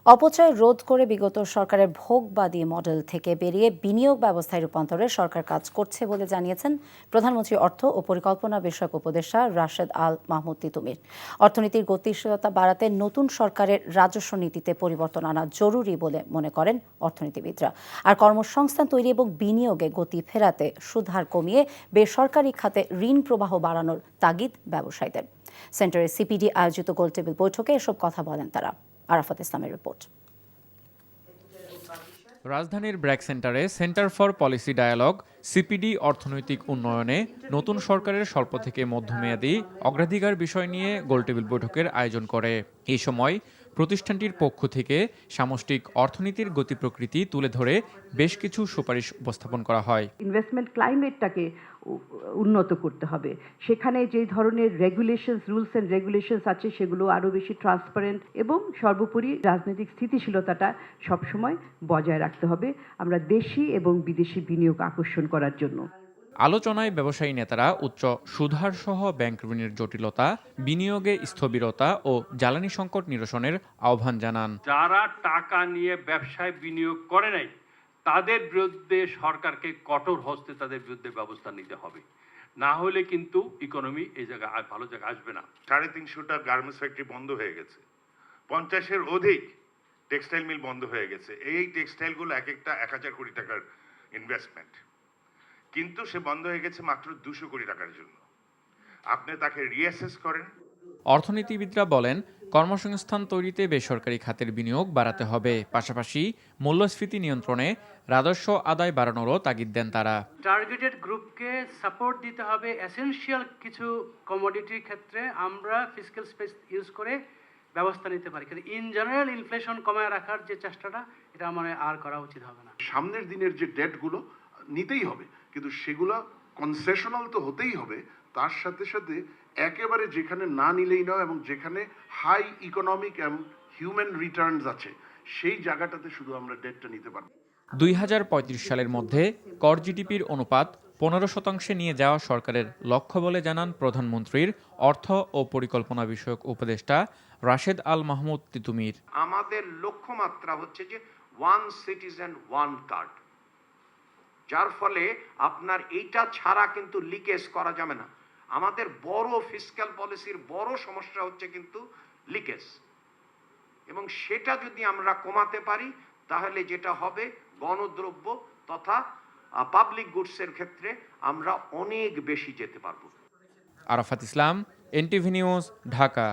অপচয় রোধ করে বিগত সরকারের ভোগবাদী মডেল থেকে বেরিয়ে বিনিয়োগ ব্যবস্থায় রূপান্তরে সরকার কাজ করছে বলে জানিয়েছেন প্রধানমন্ত্রী অর্থ ও পরিকল্পনা বিষয়ক উপদেষ্টা রাশেদ আল মাহমুদ তিতুমির। অর্থনীতির গতিশীলতা বাড়াতে নতুন সরকারের রাজস্ব নীতিতে পরিবর্তন আনা জরুরি বলে মনে করেন অর্থনীতিবিদরা। আর কর্মসংস্থান তৈরি এবং বিনিয়োগে গতি ফেরাতে সুদহার কমিয়ে বেসরকারি খাতে ঋণ প্রবাহ বাড়ানোর তাগিদ ব্যবসায়ীদের। সেন্টারের সিপিডি আয়োজিত গোলটেবিল বৈঠকে এসব কথা বলেন তারা। আরাফাত ইসলামের রিপোর্ট। রাজধানীর ব্র্যাক সেন্টারে centre for policy dialogue CPD অর্থনৈতিক উন্নয়নে নতুন সরকারের স্বল্প থেকে মধ্যমেয়াদী অগ্রাধিকার বিষয় নিয়ে গোলটেবিল বৈঠকের আয়োজন করে। এই সময় প্রতিষ্ঠানটির পক্ষ থেকে সামষ্টিক অর্থনীতির গতি প্রকৃতি তুলে ধরে বেশ কিছু সুপারিশ উপস্থাপন করা হয়। ইনভেস্টমেন্ট ক্লাইমেটটাকে উন্নত করতে হবে, সেখানে যে ধরনের রেগুলেশনস, রুলস এন্ড রেগুলেশনস আছে সেগুলো আরও বেশি ট্রান্সপারেন্ট এবং সর্বোপরি রাজনৈতিক স্থিতিশীলতাটা সবসময় বজায় রাখতে হবে আমরা দেশি এবং বিদেশি বিনিয়োগ আকর্ষণ করার জন্য। আলোচনায় ব্যবসায়ী নেতারা উচ্চ সুদহার সহ ব্যাংক ঋণের জটিলতা, বিনিয়োগে স্থবিরতা ও জ্বালানি সংকট নিরসনের আহ্বান জানান। যারা টাকা নিয়ে ব্যবসায় বিনিয়োগ করে নাই তাদের বিরুদ্ধে সরকারকে কঠোর হস্তে তাদের বিরুদ্ধে ব্যবস্থা নিতে হবে, না হলে কিন্তু ইকোনমি এই জায়গায় ভালো জায়গায় আসবে না। 350টা গার্মেন্টস ফ্যাক্টরি বন্ধ হয়ে গেছে, 50-এর অধিক টেক্সটাইল মিল বন্ধ হয়ে গেছে। এই টেক্সটাইলগুলো এক একটা 1000 কোটি টাকার ইনভেস্টমেন্ট, কিন্তু সে বন্ধ হয়ে গেছে মাত্র 200 কোটি টাকার জন্য। আপনি তাকে রিঅ্যাসেস করেন। অর্থনীতিবিদরা বলেন, কর্মসংস্থান তৈরিতে বেসরকারি খাতের বিনিয়োগ বাড়াতে হবে, পাশাপাশি মূল্যস্ফীতি নিয়ন্ত্রণে রাজস্ব আদায় বাড়ানোরও তাগিদ দেন তারা। টার্গেটেড গ্রুপকে সাপোর্ট দিতে হবে। এসেনশিয়াল কিছু কমোডিটির ক্ষেত্রে আমরা ফিসক্যাল স্পেস ইউজ করে ব্যবস্থা নিতে পারি, কিন্তু ইন জেনারেল ইনফ্লেশন কমায় রাখার যে চেষ্টাটা, এটা মানে আর করা উচিত হবে না। সামনের দিনের যে ডেটগুলো নিতেই হবে, কিন্তু সেগুলো কনসেশনাল তো হতেই হবে। তার সাথে সাথে একেবারে যেখানে না নিলেই নয় এবং যেখানে হাই ইকোনমিক এবং হিউম্যান রিটার্নস আছে সেই জায়গাটাতে শুধু আমরা ডেটটা নিতে পারবো। 2035 সালের মধ্যে কর জিডিপির অনুপাত 15% নিয়ে যাওয়া সরকারের লক্ষ্য বলে জানান প্রধানমন্ত্রীর অর্থ ও পরিকল্পনা বিষয়ক উপদেষ্টা রাশেদ আল মাহমুদ তিতুমির। আমাদের লক্ষ্যমাত্রা হচ্ছে যে 1 সিটিজেন 1 কার্ড, যার ফলে আপনার এইটা ছাড়া কিন্তু লিকেজ করা যাবে না। আমাদের বড় ফিসক্যাল পলিসির বড় সমস্যা হচ্ছে কিন্তু লিকেজ, এবং সেটা যদি আমরা কমাতে পারি তাহলে যেটা হবে গণদ্রব্য তথা পাবলিক গুডসের ক্ষেত্রে আমরা অনেক বেশি যেতে পারবো। আরাফাত ইসলাম, এনটিভি নিউজ, ঢাকা।